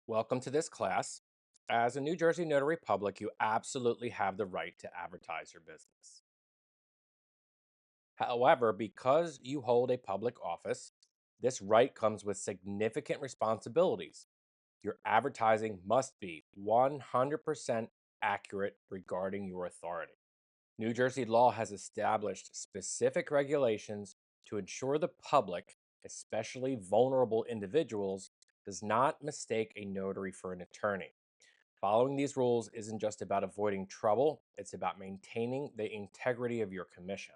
Welcome to this class. As a New Jersey Notary Public, you absolutely have the right to advertise your business. However, because you hold a public office, this right comes with significant responsibilities. Your advertising must be 100% accurate regarding your authority. New Jersey law has established specific regulations to ensure the public, especially vulnerable individuals, does not mistake a notary for an attorney. Following these rules isn't just about avoiding trouble, it's about maintaining the integrity of your commission.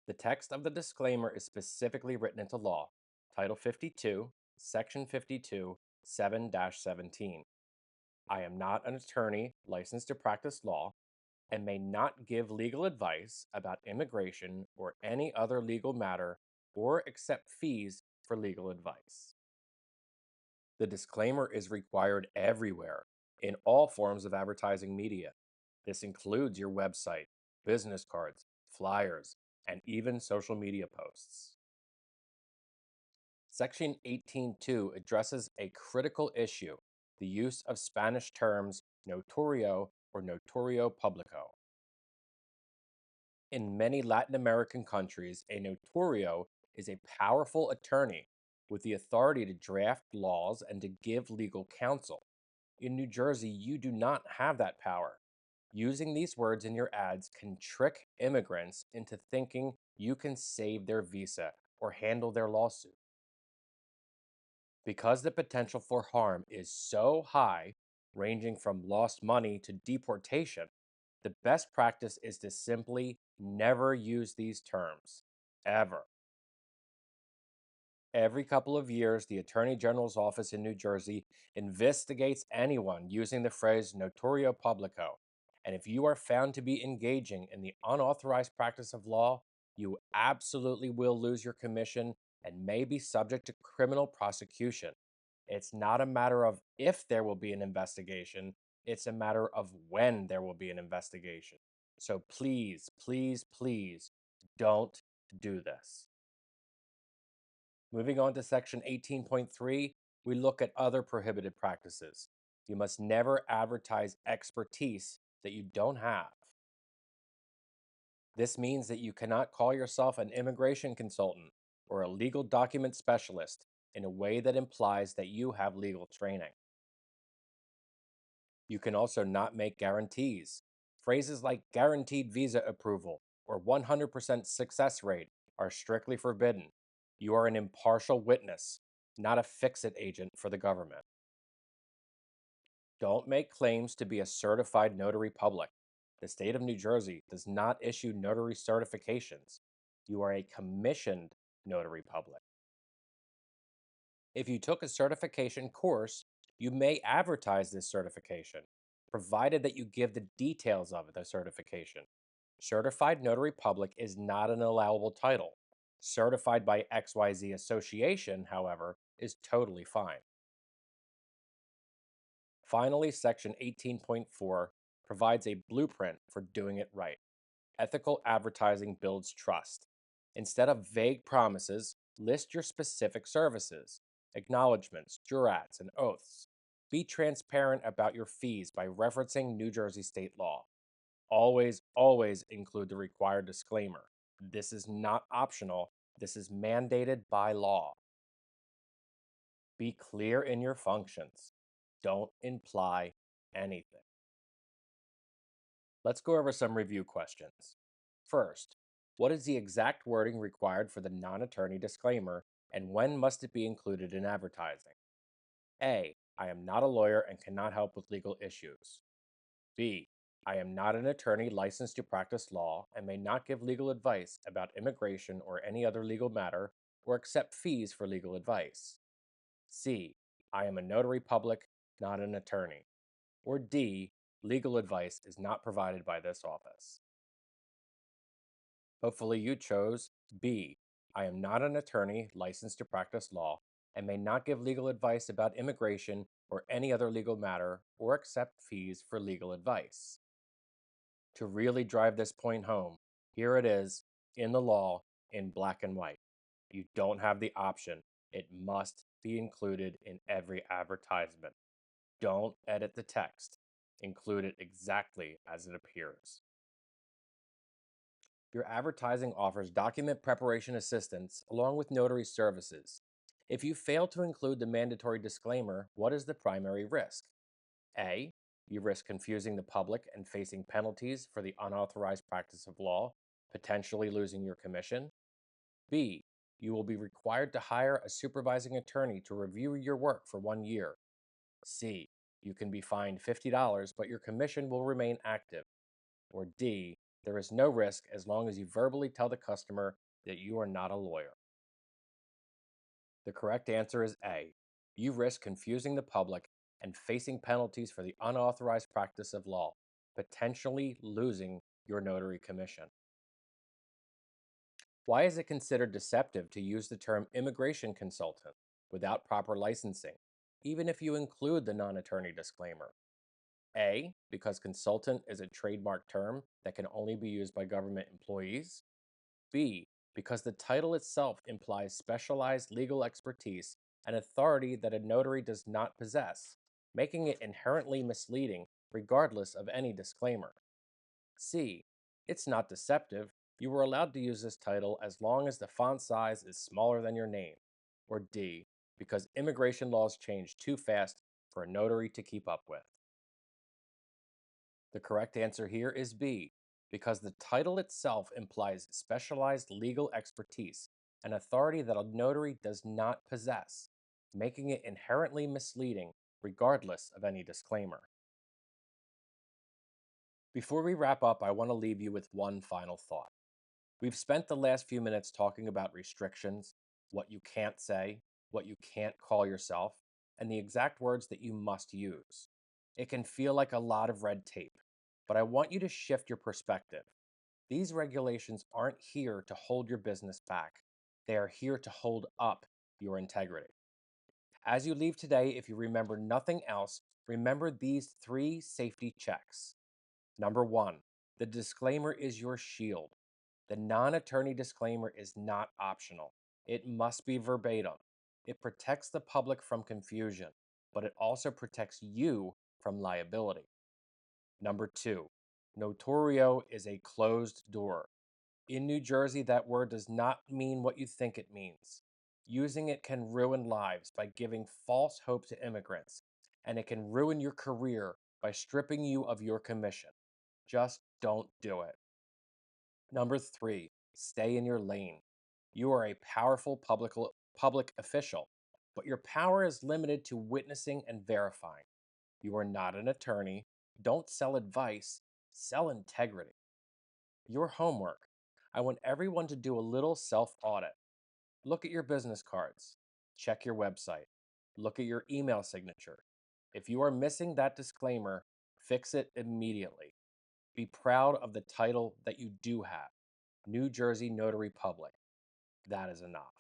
The text of the disclaimer is specifically written into law, Title 52, Section 52, 7 17. I am not an attorney licensed to practice law and may not give legal advice about immigration or any other legal matter or accept fees for legal advice. The disclaimer is required everywhere in all forms of advertising media. This includes your website, business cards, flyers, and even social media posts. Section 18.2 addresses a critical issue, the use of Spanish terms notorio or notorio publico. In many Latin American countries, a notario is a powerful attorney with the authority to draft laws and to give legal counsel. In New Jersey, you do not have that power. Using these words in your ads can trick immigrants into thinking you can save their visa or handle their lawsuit. Because the potential for harm is so high, ranging from lost money to deportation, the best practice is to simply never use these terms, ever. Every couple of years, the Attorney General's office in New Jersey investigates anyone using the phrase notorio publico. And if you are found to be engaging in the unauthorized practice of law, you absolutely will lose your commission and may be subject to criminal prosecution. It's not a matter of if there will be an investigation, it's a matter of when there will be an investigation. So please, please, please don't do this. Moving on to section 18.3, we look at other prohibited practices. You must never advertise expertise that you don't have. This means that you cannot call yourself an immigration consultant or a legal document specialist in a way that implies that you have legal training. You can also not make guarantees. Phrases like guaranteed visa approval or 100% success rate are strictly forbidden. You are an impartial witness, not a fix-it agent for the government. Don't make claims to be a certified notary public. The state of New Jersey does not issue notary certifications. You are a commissioned notary public. If you took a certification course, you may advertise this certification, provided that you give the details of the certification. Certified Notary Public is not an allowable title. Certified by XYZ Association, however, is totally fine. Finally, Section 18.4 provides a blueprint for doing it right. Ethical advertising builds trust. Instead of vague promises, list your specific services, acknowledgments, jurats, and oaths. Be transparent about your fees by referencing New Jersey state law. Always, always include the required disclaimer. This is not optional, this is mandated by law. Be clear in your functions. Don't imply anything. Let's go over some review questions. First, what is the exact wording required for the non-attorney disclaimer, and when must it be included in advertising? A. I am not a lawyer and cannot help with legal issues. B. I am not an attorney licensed to practice law and may not give legal advice about immigration or any other legal matter or accept fees for legal advice. C. I am a notary public, not an attorney. Or D. Legal advice is not provided by this office. Hopefully you chose B. I am not an attorney licensed to practice law and may not give legal advice about immigration or any other legal matter or accept fees for legal advice. To really drive this point home, here it is in the law in black and white. You don't have the option. It must be included in every advertisement. Don't edit the text. Include it exactly as it appears. Your advertising offers document preparation assistance along with notary services. If you fail to include the mandatory disclaimer, what is the primary risk? A. You risk confusing the public and facing penalties for the unauthorized practice of law, potentially losing your commission. B. You will be required to hire a supervising attorney to review your work for 1 year. C. You can be fined $50, but your commission will remain active. Or D. There is no risk as long as you verbally tell the customer that you are not a lawyer. The correct answer is A. You risk confusing the public and facing penalties for the unauthorized practice of law, potentially losing your notary commission. Why is it considered deceptive to use the term immigration consultant without proper licensing, even if you include the non attorney disclaimer? A, because consultant is a trademark term that can only be used by government employees. B, because the title itself implies specialized legal expertise and authority that a notary does not possess, making it inherently misleading regardless of any disclaimer. C, it's not deceptive. You were allowed to use this title as long as the font size is smaller than your name. Or D, because immigration laws change too fast for a notary to keep up with. The correct answer here is B, because the title itself implies specialized legal expertise, an authority that a notary does not possess, making it inherently misleading regardless of any disclaimer. Before we wrap up, I want to leave you with one final thought. We've spent the last few minutes talking about restrictions, what you can't say, what you can't call yourself, and the exact words that you must use. It can feel like a lot of red tape, but I want you to shift your perspective. These regulations aren't here to hold your business back. They are here to hold up your integrity. As you leave today, if you remember nothing else, remember these 3 safety checks. Number 1, the disclaimer is your shield. The non attorney disclaimer is not optional, it must be verbatim. It protects the public from confusion, but it also protects you from liability. Number 2, notorio is a closed door. In New Jersey, that word does not mean what you think it means. Using it can ruin lives by giving false hope to immigrants, and it can ruin your career by stripping you of your commission. Just don't do it. Number 3, stay in your lane. You are a powerful public official, but your power is limited to witnessing and verifying. You are not an attorney. Don't sell advice, sell integrity. Your homework. I want everyone to do a little self audit. Look at your business cards. Check your website. Look at your email signature. If you are missing that disclaimer, fix it immediately. Be proud of the title that you do have, New Jersey Notary Public. That is enough.